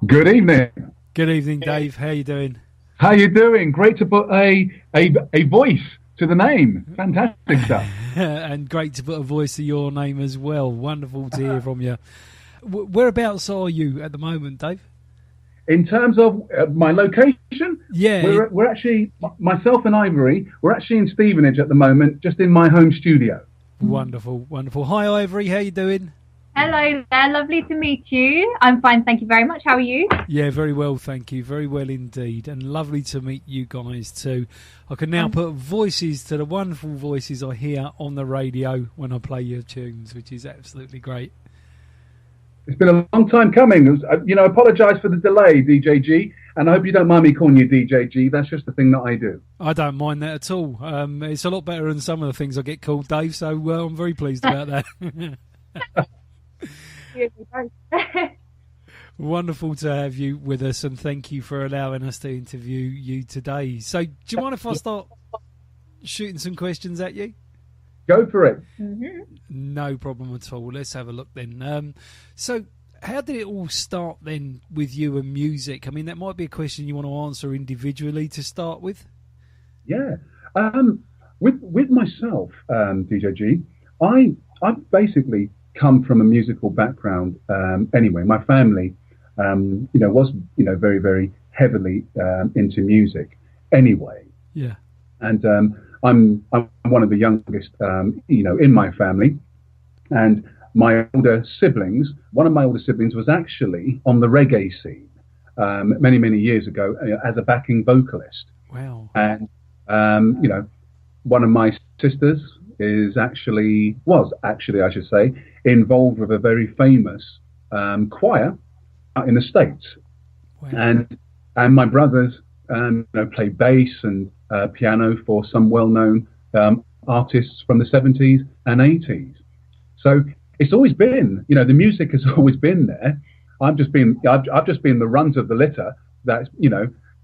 Good evening. Good evening, Dave. How you doing? How you doing? Great to put a voice to the name. Fantastic stuff. And great to put a voice to your name as well. Wonderful to hear from you. Whereabouts are you at the moment, Dave? In terms of my location, Yeah. we're actually, myself and Ivory, we're actually in Stevenage at the moment, just in my home studio. Wonderful, wonderful. Hi, Ivory. How you doing? Hello there, lovely to meet you. I'm fine, thank you very much. How are you? Yeah, very well, thank you. Very well indeed. And lovely to meet you guys too. I can now put voices to the wonderful voices I hear on the radio when I play your tunes, which is absolutely great. It's been a long time coming. I apologise for the delay, DJG, and I hope you don't mind me calling you DJG. That's just the thing that I do. I don't mind that at all. It's a lot better than some of the things I get called, Dave, so I'm very pleased about that. Wonderful to have you with us, and thank you for allowing us to interview you today. So, do you mind if I start shooting some questions at you? Go for it. Mm-hmm. No problem at all. Let's have a look then. So, how did it all start then with you and music? I mean, that might be a question you want to answer individually to start with. Yeah. With myself, DJG, I've basically come from a musical background. Anyway, my family, was very, very heavily into music. Anyway, yeah, and I'm one of the youngest, in my family, and my older siblings. One of my older siblings was actually on the reggae scene many, many years ago as a backing vocalist. Wow. And one of my sisters was actually, I should say, involved with a very famous choir out in the States. Wow. And my brothers play bass and piano for some well-known artists from the 70s and 80s. So it's always been, the music has always been there. I've just been the runt of the litter that's,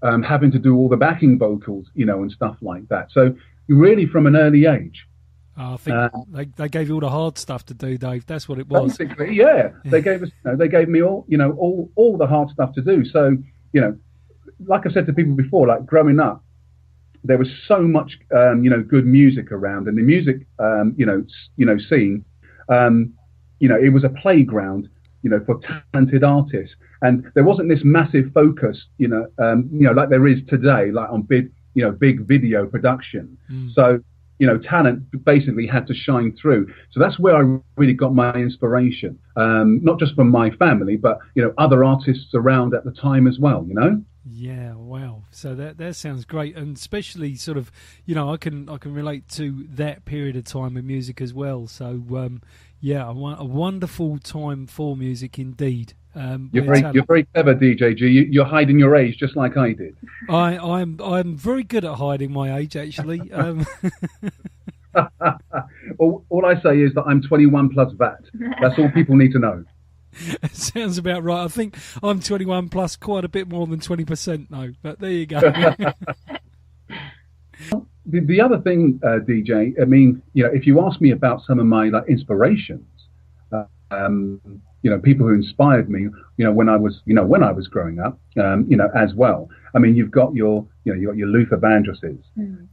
having to do all the backing vocals, and stuff like that. So really from an early age. I think they gave you all the hard stuff to do, Dave. That's what it was. Basically, yeah. They gave us, they gave me all the hard stuff to do. So, like I said to people before, like growing up, there was so much, good music around, and the music, scene, it was a playground, for talented artists, and there wasn't this massive focus, like there is today, like on big video production. So. Talent basically had to shine through. So that's where I really got my inspiration, not just from my family, but, other artists around at the time as well, Yeah, wow. So that sounds great. And especially sort of, I can relate to that period of time in music as well. So, a wonderful time for music indeed. You're very clever, DJG. You're hiding your age just like I did. I'm very good at hiding my age, actually. All I say is that I'm 21 plus VAT. That's all people need to know. It sounds about right. I think I'm 21 plus quite a bit more than 20% though. But there you go. The other thing, DJ, I mean, if you ask me about some of my inspirations, people who inspired me, when I was growing up, as well. I mean, you've got your Luther Vandrosses,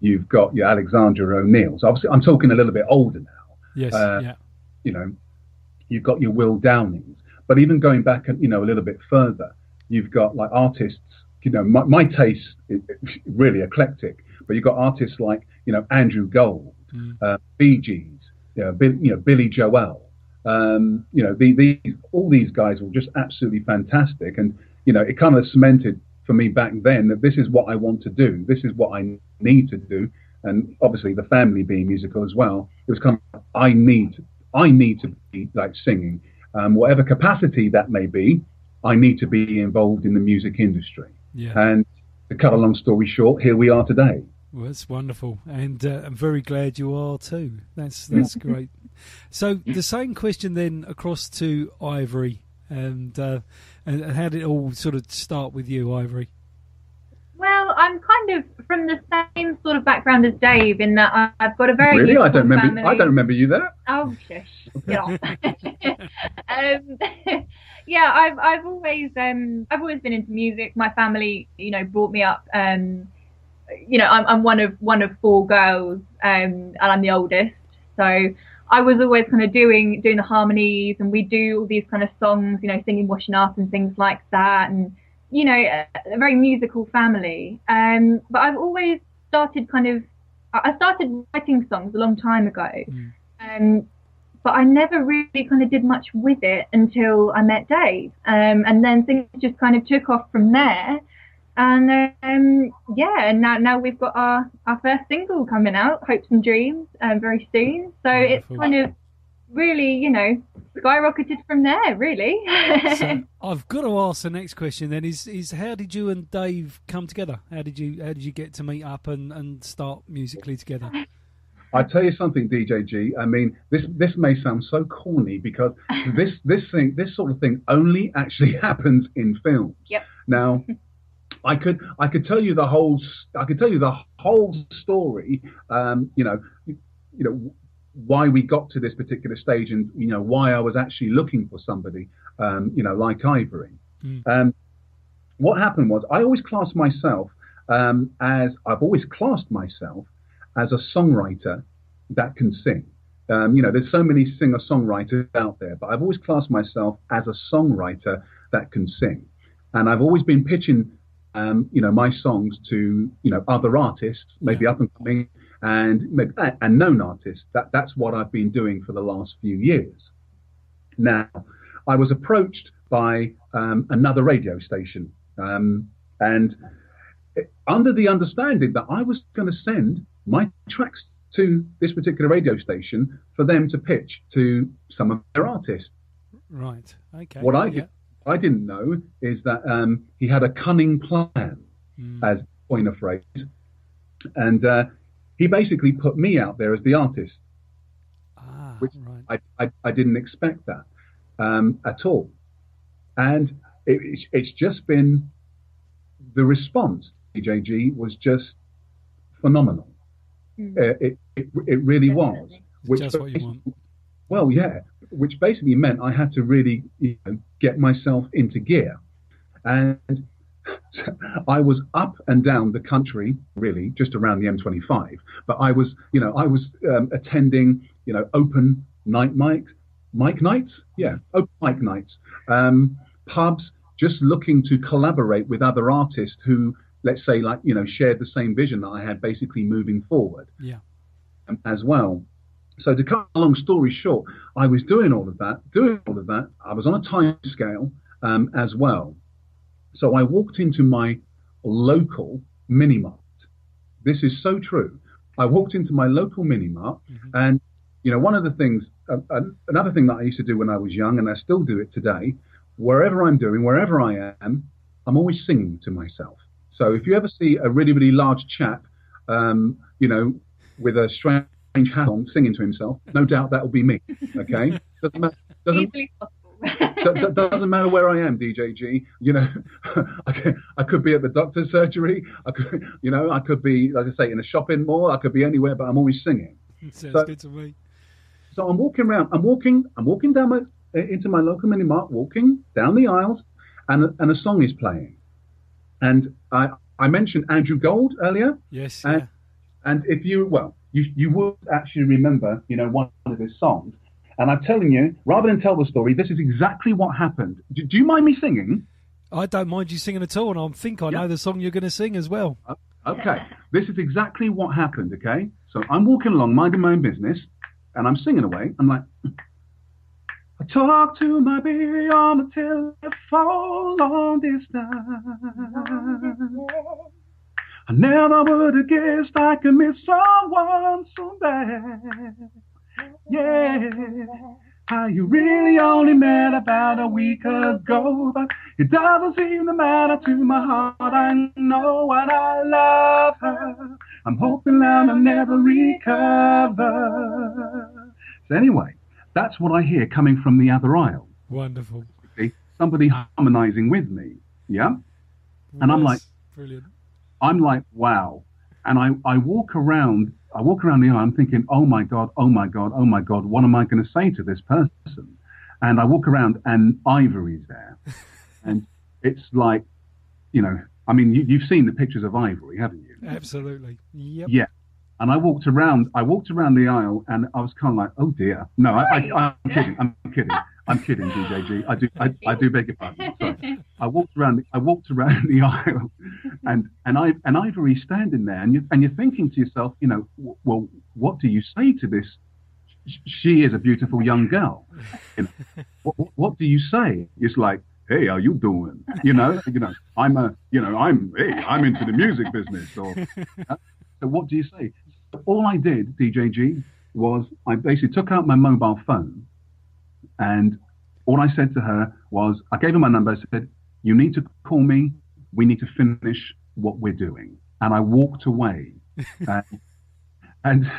you've got your Alexandra O'Neills. Obviously, I'm talking a little bit older now. Yes, yeah. You've got your Will Downings, but even going back, a little bit further, you've got like artists. My taste is really eclectic, but you've got artists like Andrew Gold, Bee Gees, Billy Joel. All these guys were just absolutely fantastic, and it kind of cemented for me back then that this is what I want to do, this is what I need to do, and obviously the family being musical as well, it was kind of I need to be like singing, whatever capacity that may be. I need to be involved in the music industry, and to cut a long story short, here we are today. Well, that's wonderful, and I'm very glad you are too. That's great. So the same question then across to Ivory, and how did it all sort of start with you, Ivory? Well, I'm kind of from the same sort of background as Dave in that I've got a very really. I don't family. remember you there. Oh, shush! Get off. Yeah, I've always been into music. My family, brought me up. I'm one of four girls, and I'm the oldest. So I was always kind of doing the harmonies, and we do all these kind of songs, singing washing up and things like that, and a very musical family. But I've always started I started writing songs a long time ago. But I never really kind of did much with it until I met Dave. And then things just kind of took off from there. And and now we've got our first single coming out, Hopes and Dreams, very soon. So it's kind of really, skyrocketed from there, really. So I've got to ask the next question then is how did you and Dave come together? How did you get to meet up and start musically together? I tell you something, DJ G. I mean, this may sound so corny because this sort of thing only actually happens in films. Yep. Now, I could tell you the whole story. Why we got to this particular stage, and why I was actually looking for somebody, like Ivory. What happened was I always classed myself as a songwriter that can sing. There's so many singer-songwriters out there, but I've always classed myself as a songwriter that can sing. And I've always been pitching, my songs to, other artists, maybe up and coming and known artists. That's what I've been doing for the last few years. Now, I was approached by another radio station, and under the understanding that I was going to send my tracks to this particular radio station for them to pitch to some of their artists. Right. Okay. What I didn't know is that he had a cunning plan, as point of phrase, and he basically put me out there as the artist, which right. I didn't expect that at all, and it's just been the response. DJG was just phenomenal. It really was. Which just what you want. Well, yeah, which basically meant I had to really get myself into gear. And I was up and down the country, really, just around the M25. But I was attending, open mic nights. Yeah, open mic nights. Pubs, just looking to collaborate with other artists who, let's say, shared the same vision that I had, basically moving forward. Yeah. As well. So to cut a long story short, I was doing all of that. I was on a time scale as well. So I walked into my local mini-mart. This is so true. I walked into my local mini-mart, and one of the things, another thing that I used to do when I was young, and I still do it today, wherever I am, I'm always singing to myself. So if you ever see a really, really large chap, with a strange hat on, singing to himself, no doubt that will be me. Okay, doesn't matter where I am, DJ G. I could be at the doctor's surgery. I could be, like I say, in a shopping mall. I could be anywhere, but I'm always singing. Sounds good to me. So I'm walking around. I'm walking down into my local mini mart, walking down the aisles, and a song is playing. And I mentioned Andrew Gold earlier. Yes. And if you would actually remember, one of his songs. And I'm telling you, rather than tell the story, this is exactly what happened. Do you mind me singing? I don't mind you singing at all, and I think I know the song you're going to sing as well. Okay. This is exactly what happened, okay? So I'm walking along, minding my own business, and I'm singing away. I'm like, I talk to my baby on the telephone long distance. I never would have guessed I could miss someone so bad. Yeah, how you really only met about a week ago, but it doesn't seem to matter to my heart. I know what I love her. I'm hoping that I'll never recover. So anyway, that's what I hear coming from the other aisle. Wonderful. Somebody harmonizing with me. Yeah. And I'm like, brilliant. I'm like, wow. And I walk around the aisle, I'm thinking, oh my God, what am I going to say to this person? and I walk around and Ivory's there, and it's like, I mean, you've seen the pictures of Ivory, haven't you? Absolutely. Yep. Yeah. And I walked around the aisle, and I was kind of like, oh dear. No, I'm kidding. I'm kidding, DJG. I do beg your pardon. Sorry. I walked around the aisle, and Ivory's standing there, and you're thinking to yourself, well, what do you say to this? She is a beautiful young girl. What do you say? It's like, hey, how you doing? I'm into the music business. Or so what do you say? All I did, DJG, was I basically took out my mobile phone, and all I said to her was, I gave her my number. I said, you need to call me. We need to finish what we're doing. And I walked away. And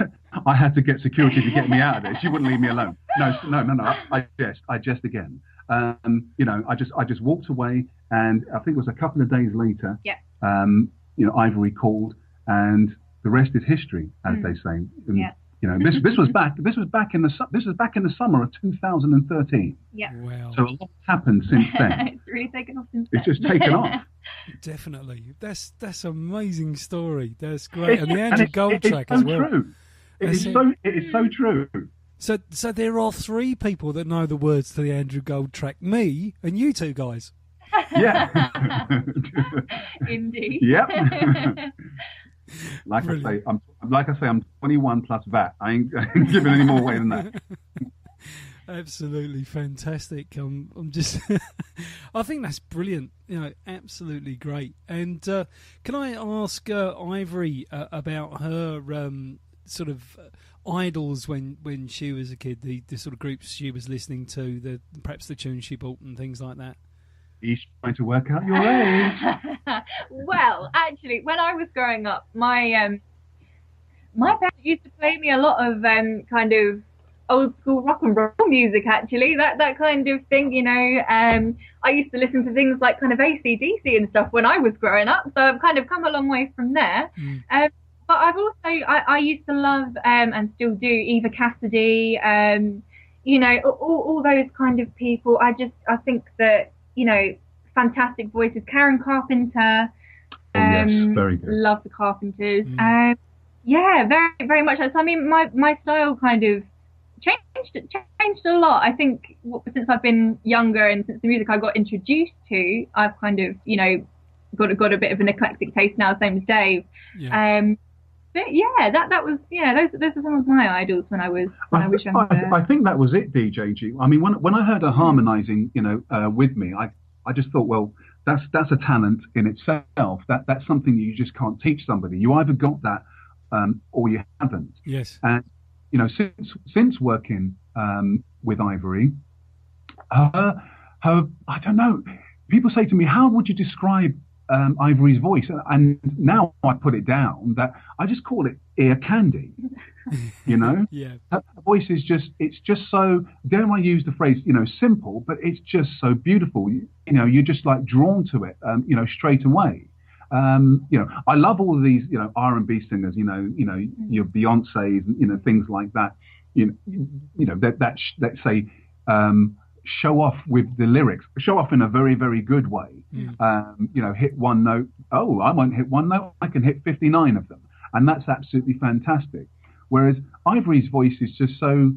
I had to get security to get me out of there. She wouldn't leave me alone. No. I jest again. I just walked away, and I think it was a couple of days later. Yeah. Ivory called, and the rest is history, as they say. Yeah. This was back in the summer of 2013. Yeah. Wow. So a lot happened since then. It's really taken off since then. It's just taken off. Definitely. That's an amazing story. That's great. And the Andrew Gold track as well. True. It is so true. So there are 3 people that know the words to the Andrew Gold track: me and you 2 guys. Yeah. Indeed. Yep. Like I say, I'm 21 plus VAT. I ain't giving any more away than that. Absolutely fantastic. I'm just, I think that's brilliant. Absolutely great. And can I ask Ivory about her sort of idols when she was a kid? The sort of groups she was listening to, perhaps the tunes she bought and things like that. He's trying to work out your age. Well, actually, when I was growing up, my parents used to play me a lot of kind of old school rock and roll music. Actually, that kind of thing. I used to listen to things like kind of AC/DC and stuff when I was growing up. So I've kind of come a long way from there. But I've also I used to love and still do Eva Cassidy. All those kind of people. I think that. Fantastic voices. Karen Carpenter. Yes, very good. Love the Carpenters. Yeah, very, very much. So, I mean, my style kind of changed a lot. I think since I've been younger and since the music I got introduced to, I've kind of, got a bit of an eclectic taste now, same as Dave. Yeah. But yeah, that was those are some of my idols when I was younger. I think that was it, DJG. I mean, when I heard her harmonising, with me, I just thought, well, that's a talent in itself. That's something you just can't teach somebody. You either got that, or you haven't. Yes. And since working with Ivory, her I don't know. People say to me, how would you describe Ivory's voice? And now I put it down that I just call it ear candy. Yeah. Her voice is it's just so, dare I use the phrase, simple, but it's just so beautiful. You're just like drawn to it, straight away. I love all of these, R&B singers, your Beyonce's, things like that, that say, show off with the lyrics, show off in a very, very good way. Hit one note. Oh, I won't hit one note. I can hit 59 of them. And that's absolutely fantastic. Whereas Ivory's voice is just so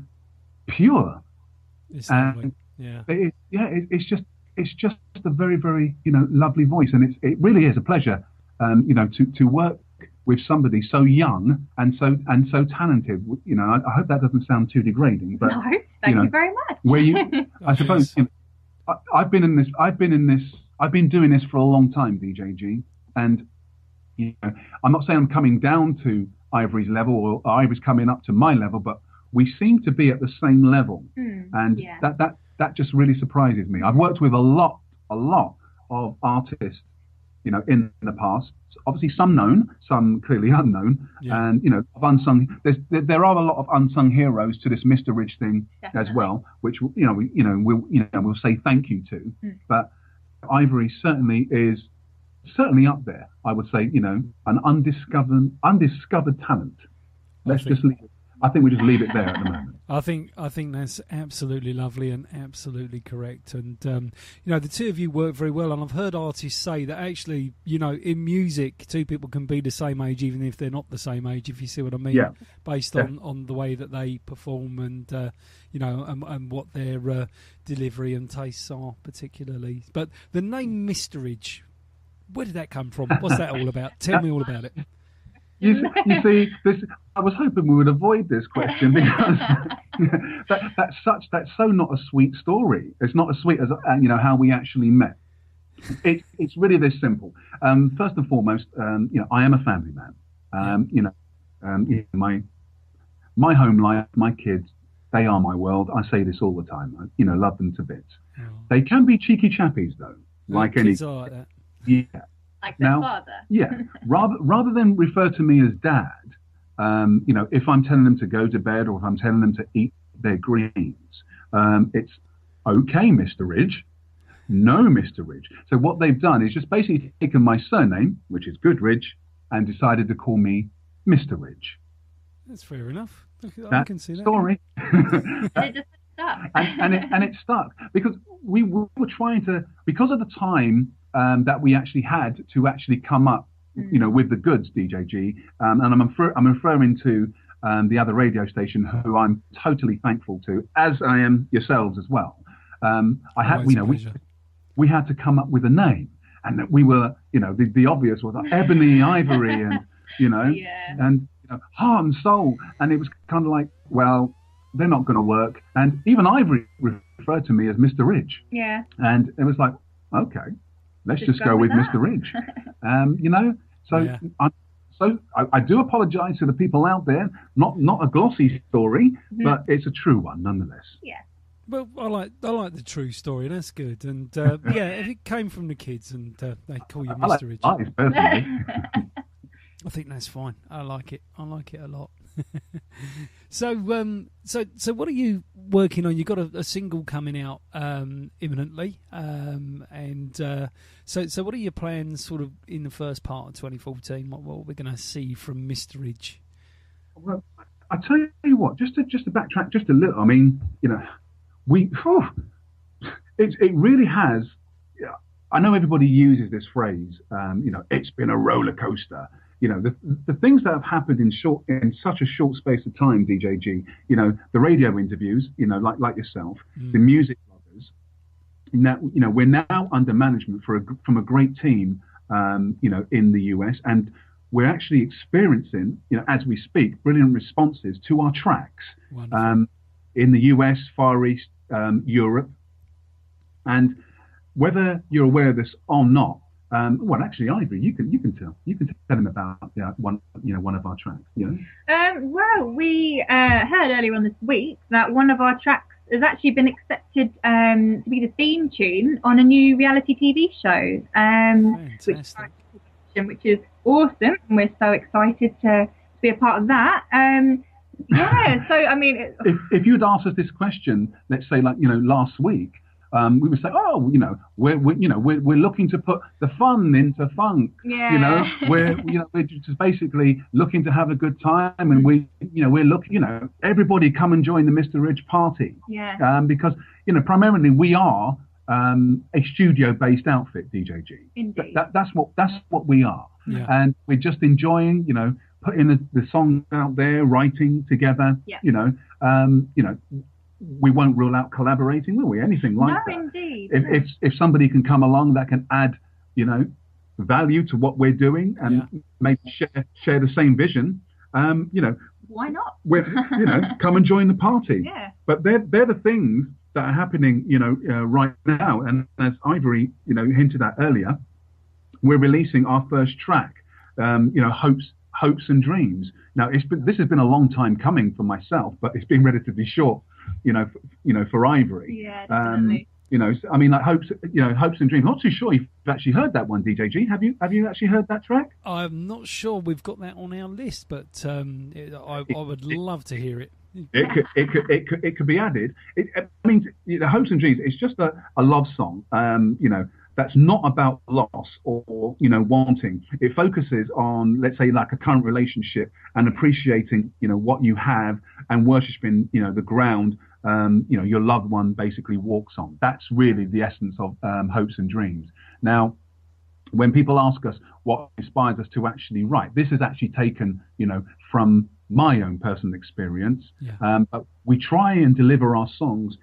pure. It's lovely. Yeah. It's just a very, very, lovely voice. And it really is a pleasure, to work with somebody so young and so talented. I hope that doesn't sound too degrading, but no, thank you very much. Where I suppose I've been doing this for a long time, DJG, and I'm not saying I'm coming down to Ivory's level or Ivory's coming up to my level, but we seem to be at the same level, and that just really surprises me. I've worked with a lot of artists, in the past. Obviously, some known, some clearly unknown, and of unsung. There are a lot of unsung heroes to this Misteridge thing. Definitely. As well, which we'll say thank you to. But Ivory is certainly up there. I would say an undiscovered talent. I think we just leave it there at the moment. I think that's absolutely lovely and absolutely correct. And the two of you work very well. And I've heard artists say that actually, in music, two people can be the same age even if they're not the same age. If you see what I mean, based on the way that they perform and and what their delivery and tastes are particularly. But the name Misteridge, where did that come from? What's that all about? Tell me all about it. You see, I was hoping we would avoid this question because that's so not a sweet story. It's not as sweet as how we actually met. It's really this simple. First and foremost, I am a family man. My home life, my kids, they are my world. I say this all the time. I, love them to bits. Oh. They can be cheeky chappies though, like any. Kids are like that. Yeah. Like their father. Yeah. Rather than refer to me as dad, if I'm telling them to go to bed or if I'm telling them to eat their greens, it's okay, Mr. Ridge. No, Mr. Ridge. So what they've done is just basically taken my surname, which is Goodridge, and decided to call me Mr. Ridge. That's fair enough. I can see that. Story. It just stuck. and it stuck because we were trying to, because of the time that we actually had to actually come up, with the goods, DJG, and I'm referring to the other radio station who I'm totally thankful to, as I am yourselves as well. We had to come up with a name, and that we were, the obvious was Ebony, Ivory, and and heart and soul, and it was kind of like, well, they're not going to work, and even Ivory referred to me as Mr. Ridge. Yeah. And it was like, okay. Let's just go with Mr. Ridge, So yeah. I do apologise to the people out there. Not a glossy story, but it's a true one nonetheless. Yeah. Well, I like the true story. That's good. And if it came from the kids and they call you Mr. Ridge, personally. I think that's fine. I like it a lot. So what are you working on? You've got a single coming out imminently, so what are your plans sort of in the first part of 2014? What we're going to see from Misteridge? Well, I tell you what, just to backtrack just a little. I mean, it really has. I know everybody uses this phrase. It's been a roller coaster. The things that have happened in such a short space of time, DJG, the radio interviews, like yourself, the music bloggers, we're now under management from a great team, in the US, and we're actually experiencing, as we speak, brilliant responses to our tracks, in the US, Far East, Europe, and whether you're aware of this or not, actually, Ivory, you can tell them about one of our tracks. Well, we heard earlier on this week that one of our tracks has actually been accepted to be the theme tune on a new reality TV show, which is awesome, and we're so excited to be a part of that. So I mean, if you'd asked us this question, let's say last week. We would say, we're looking to put the fun into funk. Yeah. We're just basically looking to have a good time, and we're looking, everybody come and join the Mr. Ridge party. Yeah. Because primarily we are a studio-based outfit, DJG. Indeed. That's what we are, and we're just enjoying, putting the songs out there, writing together. Yeah. We won't rule out collaborating, will we? Anything like that. No, indeed. If somebody can come along that can add, value to what we're doing and maybe share the same vision, why not? Come and join the party. Yeah. But they're the things that are happening, right now. And as Ivory, hinted at earlier, we're releasing our first track, Hopes and Dreams. Now, this has been a long time coming for myself, but it's been relatively short. For Ivory. Yeah, definitely. I mean, like Hopes and Dreams. Not too sure you've actually heard that one, DJG. Have you actually heard that track? I'm not sure we've got that on our list, but I would love to hear it. It could be added. Hopes and Dreams. It's just a love song. that's not about loss or wanting. It focuses on, let's say, like a current relationship and appreciating what you have and worshiping the ground your loved one basically walks on. That's really the essence of Hopes and Dreams. Now, when people ask us what inspires us to actually write, this is actually taken from my own personal experience. But we try and deliver our songs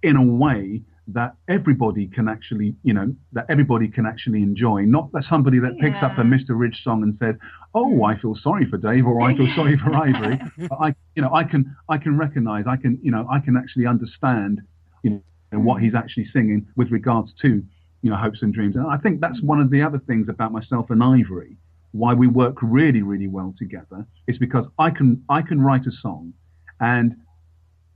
in a way that everybody can actually enjoy. Not that somebody that picks up a Misteridge song and said, "Oh, I feel sorry for Dave," or "I feel sorry for Ivory." But I can recognise, I can actually understand, what he's actually singing with regards to, Hopes and Dreams. And I think that's one of the other things about myself and Ivory, why we work really, really well together, is because I can write a song, and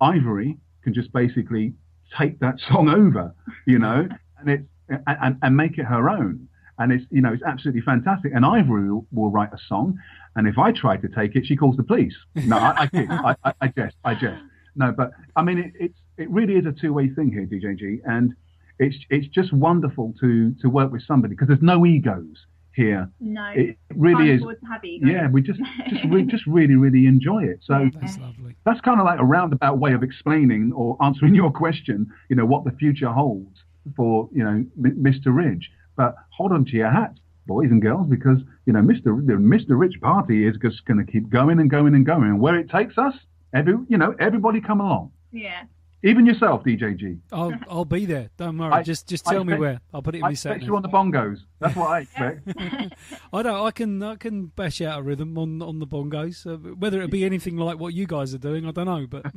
Ivory can just basically take that song over, and it's and make it her own. And it's it's absolutely fantastic. And Ivory will write a song, and if I try to take it, she calls the police. No, I kid. I jest. No, but I mean it really is a two-way thing here, DJG, and it's just wonderful to work with somebody, because there's no egos here. No, it really is. Yeah, we just really, really enjoy it. So that's lovely. That's kind of like a roundabout way of explaining or answering your question, what the future holds for, Misteridge. But hold on to your hats, boys and girls, because, the Misteridge party is just going to keep going and going and going. And where it takes us, everybody come along. Yeah. Even yourself, DJG. I'll be there. Don't worry. Just tell me where. I'll put it in my set. I expect you on the bongos. That's what I expect. I can bash out a rhythm on the bongos. Whether it be anything like what you guys are doing, I don't know. But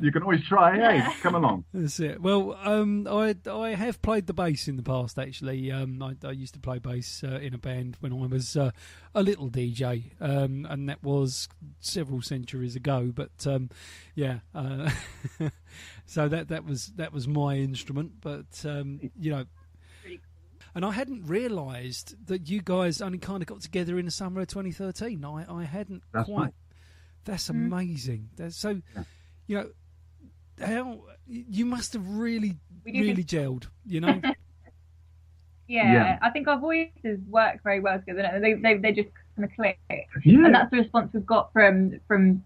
you can always try. Hey, come along. That's it. Well, I have played the bass in the past. Actually, I used to play bass in a band when I was a little DJ, and that was several centuries ago. But yeah. So that was my instrument, but and I hadn't realised that you guys only kind of got together in the summer of 2013. I hadn't That's quite. Right. That's amazing. How you must have really gelled, Yeah, I think our voices work very well together. They just kind of click, and that's the response we've got from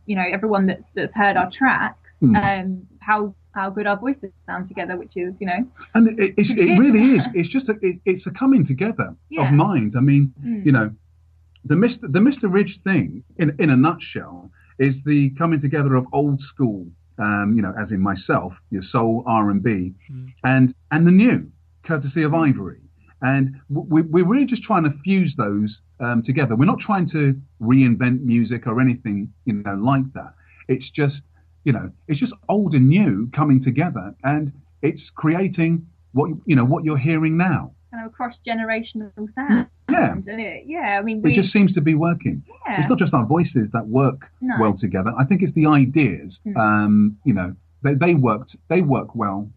everyone that's heard our tracks. How good our voices sound together, which is and it really is. It's just it's a coming together of minds. I mean, the Misteridge thing in a nutshell is the coming together of old school, as in myself, your soul, R&B, and the new, courtesy of Ivory. And we're really just trying to fuse those together. We're not trying to reinvent music or anything, like that. It's just, it's just old and new coming together, and it's creating what you're hearing now. Kind of a cross-generational sound. Yeah. Isn't it? Yeah. I mean, it just seems to be working. Yeah. It's not just our voices that work well together. I think it's the ideas. They work well.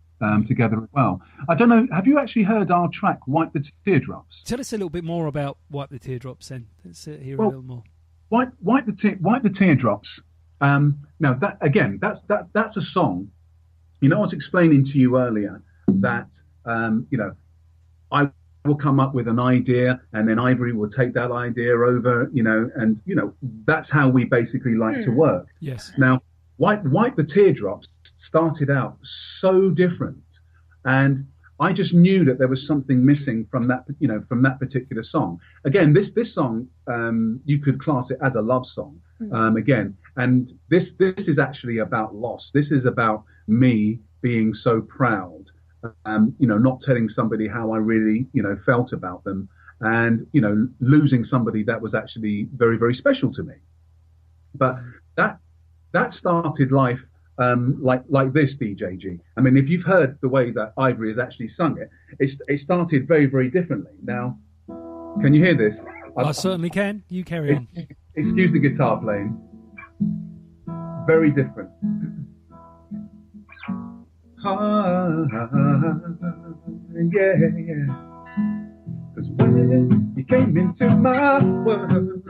Together as well. I don't know. Have you actually heard our track "Wipe the Teardrops"? Tell us a little bit more about "Wipe the Teardrops." Then let's hear a little more. Wipe the Teardrops. Now that's a song. I was explaining to you earlier that I will come up with an idea, and then Ivory will take that idea over. And that's how we basically like to work. Yes. Now, Wipe the Teardrops started out so different, and I just knew that there was something missing from that particular song. Again, this song, you could class it as a love song, again, and this is actually about loss. This is about me being so proud, not telling somebody how I really felt about them, and losing somebody that was actually very, very special to me. But that started life like this, DJG. I mean, if you've heard the way that Ivory has actually sung it, it started very, very differently. Now, can you hear this? I certainly can. You carry on. Excuse the guitar playing. Very different. Yeah. Because when you came into my world,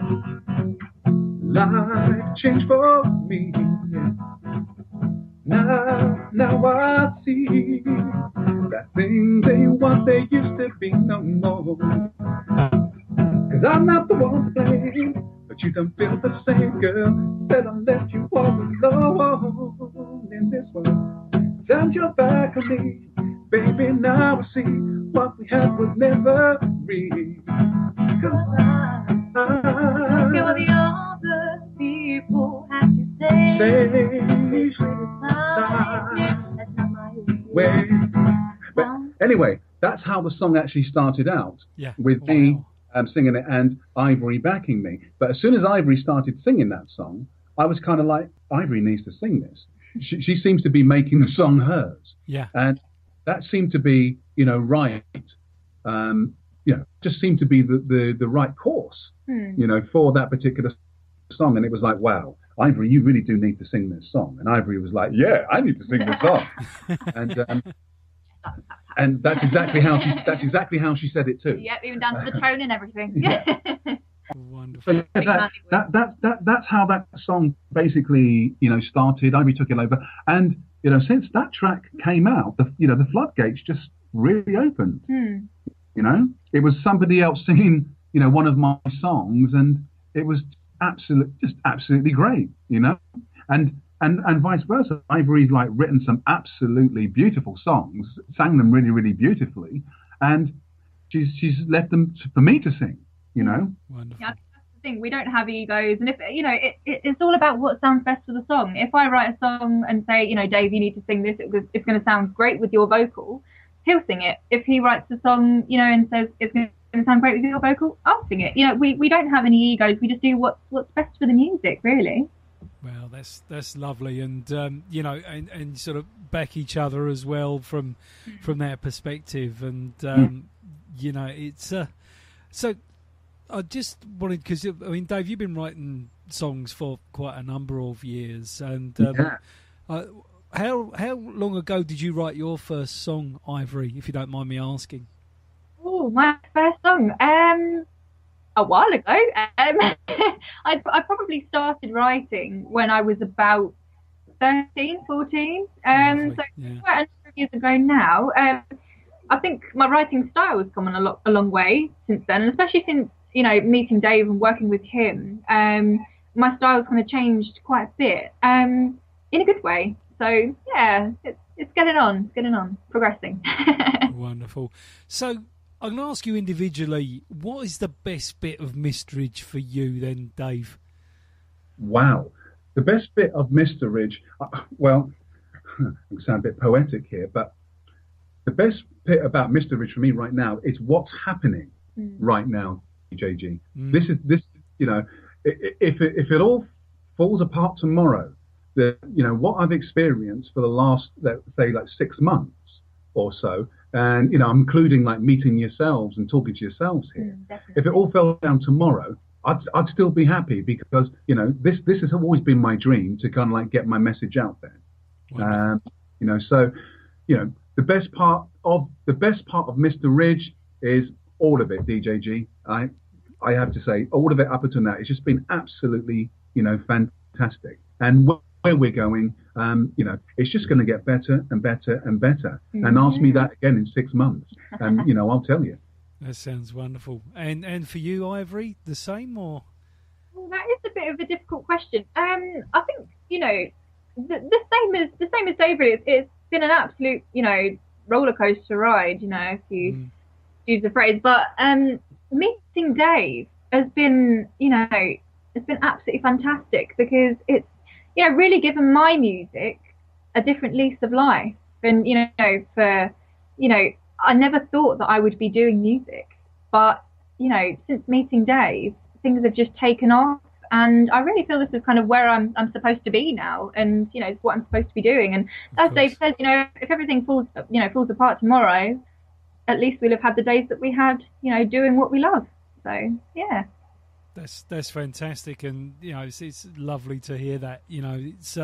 life changed for me. Now I see that things ain't what they used to be no more. 'Cause I'm not the one to blame, but you don't feel the same, girl. Said I left you all alone in this world. Turned your back on me, baby, now I see what we had was never real. 'Cause feel what the other people have to say. That's not my way. But anyway, that's how the song actually started out. Yeah. With me singing it and Ivory backing me. But as soon as Ivory started singing that song, I was kind of like, Ivory needs to sing this. She seems to be making the song hers. Yeah. And that seemed to be, right. Just seemed to be the right course, for that particular song. And it was like, wow, Ivory, you really do need to sing this song. And Ivory was like, yeah, I need to sing this song. And that's exactly how she said it too. Yep, even down to the tone and everything. Yeah. Wonderful. So that's how that song basically, started. Ivory took it over, and since that track came out, the floodgates just really opened. It was somebody else singing, one of my songs, and it was absolutely great, and vice versa. Ivory's written some absolutely beautiful songs, sang them really, really beautifully, and she's left them for me to sing. Wonderful. Yeah, that's the thing. We don't have egos, and if it's all about what sounds best for the song. If I write a song and say, Dave, you need to sing this, it's going to sound great with your vocal, he'll sing it. If he writes a song, and says it's going to sound great with your vocal, I'll sing it. We don't have any egos. We just do what's best for the music, really. Well, that's lovely, and and sort of back each other as well from that perspective, and it's so. I just wanted, because Dave, you've been writing songs for quite a number of years, and how long ago did you write your first song, Ivory, if you don't mind me asking? Oh, my first song, a while ago. I probably started writing when I was about 13, 14. So quite a number of years ago now. I think my writing style has come a long way since then, and especially since meeting Dave and working with him, my style's kind of changed quite a bit, in a good way. So yeah, it's getting on, progressing. Wonderful. So I'm going to ask you individually, what is the best bit of Misteridge for you then, Dave? Wow. The best bit of Misteridge, well, I'm going to sound a bit poetic here, but the best bit about Misteridge for me right now is what's happening right now, JG. This is if it all falls apart tomorrow, what I've experienced for the last, let's say, 6 months or so, and I'm including meeting yourselves and talking to yourselves here. If it all fell down tomorrow, I'd still be happy, because this has always been my dream to kind of get my message out there. So the best part of Misteridge is all of it, DJG. I have to say, all of it up until now, it's just been absolutely, fantastic. And where we're going, it's just going to get better and better and better. And ask me that again in 6 months, and I'll tell you. That sounds wonderful. And for you, Ivory, the same, or? Well, that is a bit of a difficult question. I think the same as David. It's been an absolute roller coaster ride. If you use the phrase, but meeting Dave has been, it's been absolutely fantastic, because it's, really given my music a different lease of life. And, I never thought that I would be doing music, but, since meeting Dave, things have just taken off, and I really feel this is kind of where I'm supposed to be now, and, it's what I'm supposed to be doing. And as Dave says, if everything falls apart tomorrow, at least we'll have had the days that we had, doing what we love. So, yeah. That's fantastic, and it's lovely to hear that. It's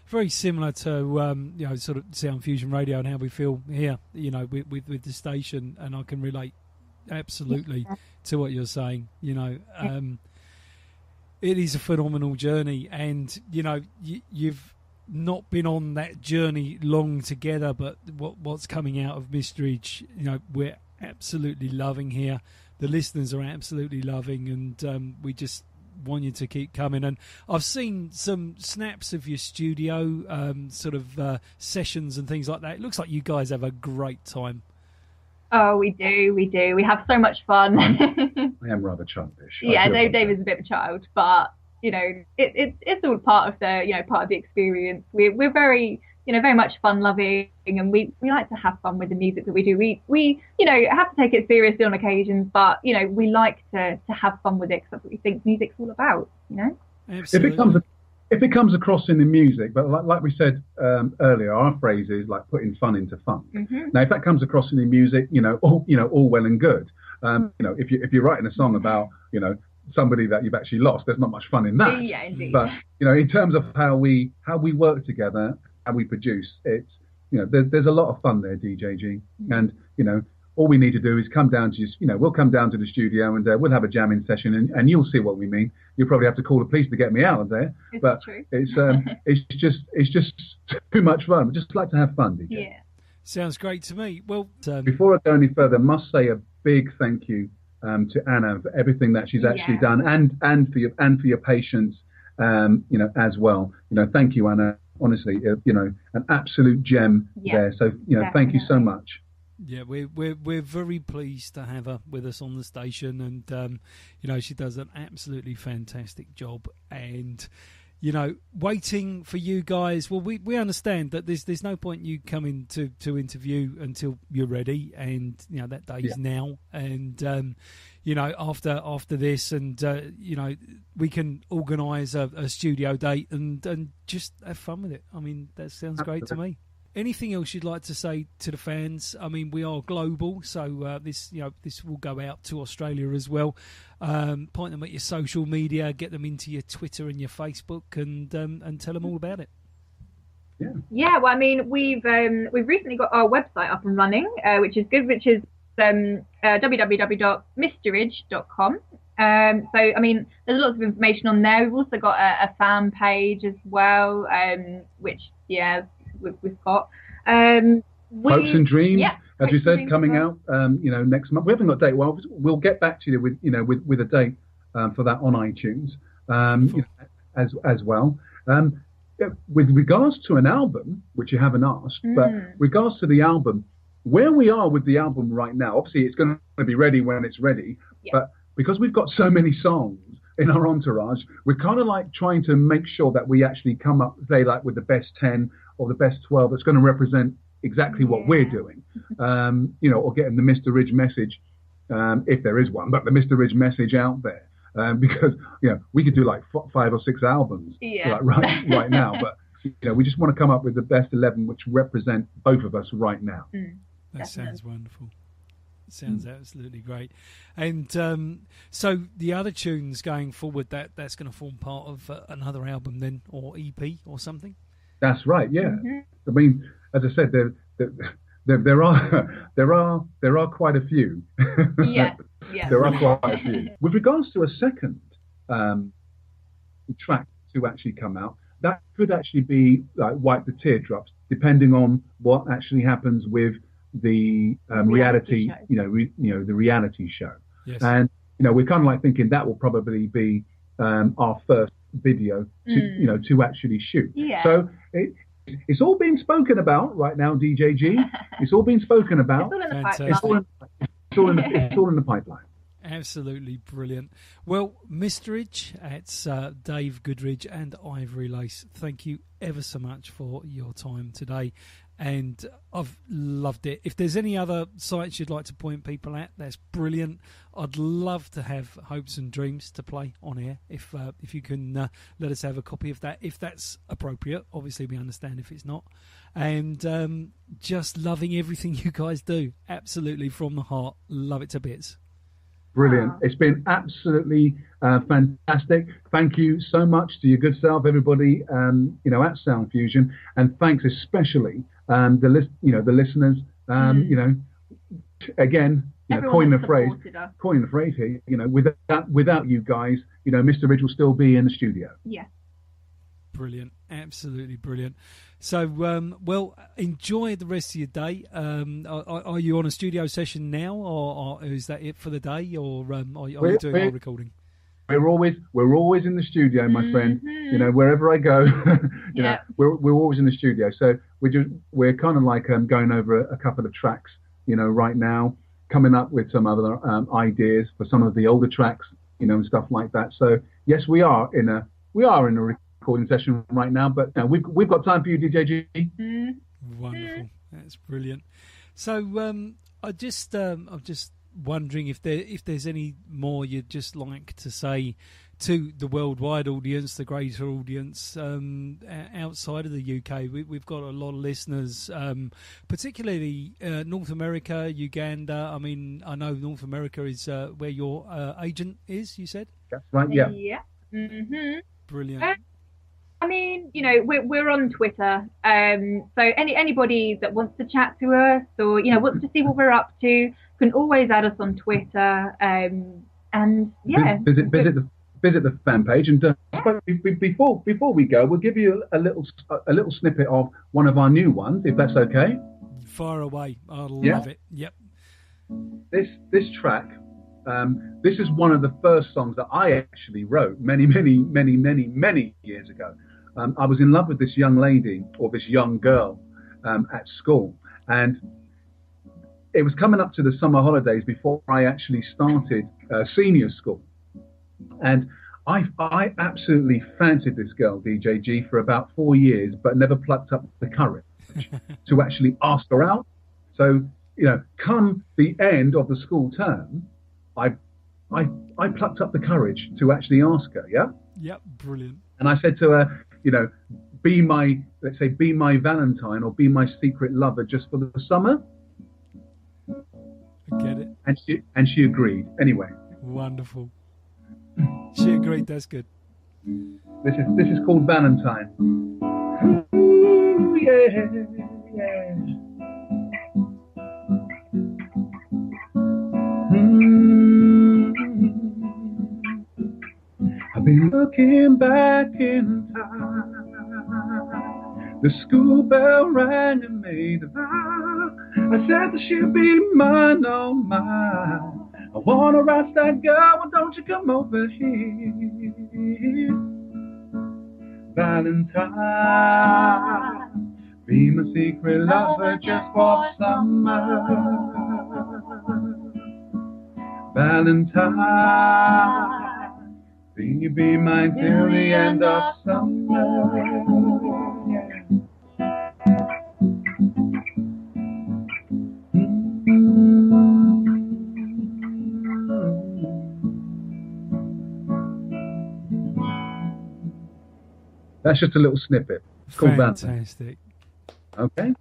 very similar to sort of Sound Fusion Radio and how we feel here, with the station, and I can relate absolutely to what you're saying. It is a phenomenal journey, and you've not been on that journey long together, but what's coming out of Misteridge, we're absolutely loving here. The listeners are absolutely loving, and we just want you to keep coming. And I've seen some snaps of your studio sessions and things like that. It looks like you guys have a great time. Oh, we do. We have so much fun. I am rather childish. Yeah, Dave is a bit of a child, but it's all part of the experience. We're very very much fun loving, and we like to have fun with the music that we do. We have to take it seriously on occasions, but we like to have fun with it, because that's what we think music's all about. Absolutely. If it comes across in the music, but like we said earlier, our phrase is like putting fun into fun. Mm-hmm. Now, if that comes across in the music, all well and good. If you're writing a song about somebody that you've actually lost, there's not much fun in that. Yeah, indeed. But in terms of how we work together, how we produce, it's there's a lot of fun there, DJG, and all we need to do is come down to we'll come down to the studio and we'll have a jamming session, and you'll see what we mean. You'll probably have to call the police to get me out of there, but it's just too much fun. We just like to have fun, DJ. Yeah, sounds great to me. Well, before I go any further, I must say a big thank you to Anna for everything that she's actually done, and for your patience, as well. Thank you, Anna. Honestly, an absolute gem there. So thank you so much. Yeah, we're very pleased to have her with us on the station, and she does an absolutely fantastic job. And waiting for you guys. Well, we understand that there's no point you coming to interview until you're ready, and that day is now. And after this, and we can organise a studio date and just have fun with it. I mean, that sounds great to me. Anything else you'd like to say to the fans? I mean, we are global, so this will go out to Australia as well. Point them at your social media, get them into your Twitter and your Facebook, and tell them all about it. Yeah. Well, I mean, we've recently got our website up and running, which is good, which is www.misteridge.com. So, I mean, there's lots of information on there. We've also got a fan page as well, which we've got Hopes and Dreams, as we said, coming out next month. We haven't got a date. Well, we'll get back to you with a date for that on iTunes as well. With regards to an album, which you haven't asked, but regards to the album, where we are with the album right now, obviously it's going to be ready when it's ready, but because we've got so many songs in our entourage, we're kind of like trying to make sure that we actually come up, say, like with the best 10 or the best 12 that's going to represent exactly what we're doing, or getting the Misteridge message, if there is one, but the Misteridge message out there, because we could do like 5 or 6 albums right now, but we just want to come up with the best 11 which represent both of us right now. That sounds wonderful. It sounds absolutely great. And so the other tunes going forward, that's going to form part of another album then, or EP or something? That's right, yeah. I mean, as I said, there are quite a few. There are quite a few. With regards to a second track to actually come out, that could actually be like Wipe the Teardrops, depending on what actually happens with the reality the reality show. Yes. And we're kind of like thinking that will probably be our first video to actually shoot. So it's all being spoken about right now, DJG. It's all being spoken about. It's all in the pipeline. Absolutely brilliant. Well, Misteridge, it's Dave Goodridge and Ivory Lace. Thank you ever so much for your time today, and I've loved it. If there's any other sites you'd like to point people at, that's brilliant. I'd love to have Hopes and Dreams to play on air. If you can let us have a copy of that, if that's appropriate. Obviously, we understand if it's not. And just loving everything you guys do. Absolutely from the heart. Love it to bits. Brilliant. It's been absolutely fantastic. Thank you so much to your good self, everybody, at Sound Fusion, and thanks especially the listeners. Again, coin the phrase here. Without you guys, Misteridge will still be in the studio. Yeah. Brilliant, absolutely brilliant. So, well, enjoy the rest of your day. Are you on a studio session now, or is that it for the day, or are you doing more recording? We're always in the studio, my friend. You know, wherever I go, you know, we're always in the studio. So we're kind of like going over a couple of tracks, you know, right now, coming up with some other ideas for some of the older tracks, you know, and stuff like that. So yes, we are in a recording session right now, but we've got time for you, DJ G. Wonderful, that's brilliant. So I'm just wondering if there's any more you'd just like to say to the worldwide audience, the greater audience outside of the UK. We've got a lot of listeners, particularly North America, Uganda. I mean, I know North America is where your agent is, you said? That's right, yeah. Yeah. Mm-hmm. Brilliant. I mean, you know, we're on Twitter, so anybody that wants to chat to us or, you know, wants to see what we're up to can always add us on Twitter, and yeah, visit the fan page. And before we go, we'll give you a little snippet of one of our new ones, if that's okay. Far away, I love it. Yep. This track. This is one of the first songs that I actually wrote many years ago. I was in love with this young lady, or this young girl, at school, and it was coming up to the summer holidays before I actually started senior school, and I absolutely fancied this girl, DJ G, for about 4 years, but never plucked up the courage to actually ask her out. So, you know, come the end of the school term, I plucked up the courage to actually ask her, yeah? Yep, brilliant. And I said to her, you know, be my Valentine, or be my secret lover just for the summer. I get it. And she agreed. Anyway. Wonderful. She agreed, that's good. This is called Valentine. Ooh, yeah, yeah. I've been looking back in time. The school bell rang and made a vow. I said that she'll be mine, oh mine. I wanna rock that girl, well, don't you come over here. Valentine, be my secret lover just for summer. Valentine, will you be mine till the end of summer? Yeah. That's just a little snippet. It's called Fantastic. Okay.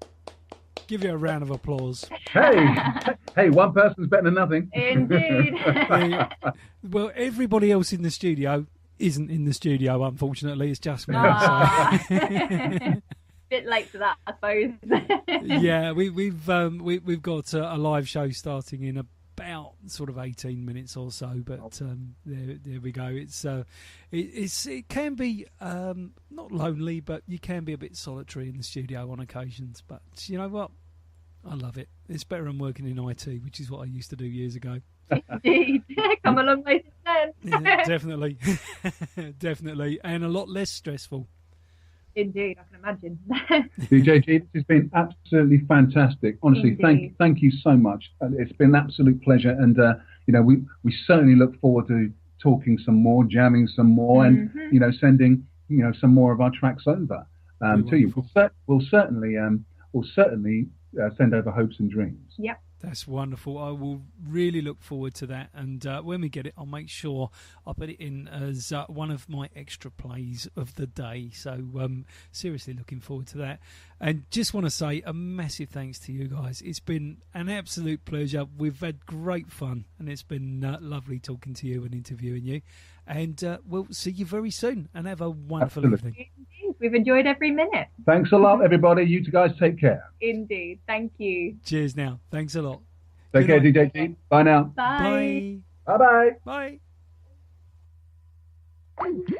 Give you a round of applause. Hey, one person's better than nothing. Indeed. Well, everybody else in the studio isn't in the studio, unfortunately. It's just me. Bit late for that, I suppose. Yeah, we've got a live show starting in about sort of 18 minutes or so, but there we go. It can be not lonely, but you can be a bit solitary in the studio on occasions. But you know what? I love it. It's better than working in IT, which is what I used to do years ago. Indeed. Come a long way since then. Yeah, definitely. Definitely. And a lot less stressful. Indeed, I can imagine. DJ G, this has been absolutely fantastic. Honestly, thank you so much. It's been an absolute pleasure, and you know, we certainly look forward to talking some more, jamming some more, and you know, sending some more of our tracks over to you. We'll certainly send over hopes and dreams. Yep. That's wonderful. I will really look forward to that. And when we get it, I'll make sure I put it in as one of my extra plays of the day. So seriously looking forward to that. And just want to say a massive thanks to you guys. It's been an absolute pleasure. We've had great fun. And it's been lovely talking to you and interviewing you. And we'll see you very soon. And have a wonderful evening. We've enjoyed every minute. Thanks a lot, everybody. You two guys take care. Indeed. Thank you. Cheers now. Thanks a lot. Take care, DJ G. Bye now. Bye. Bye. Bye-bye. Bye.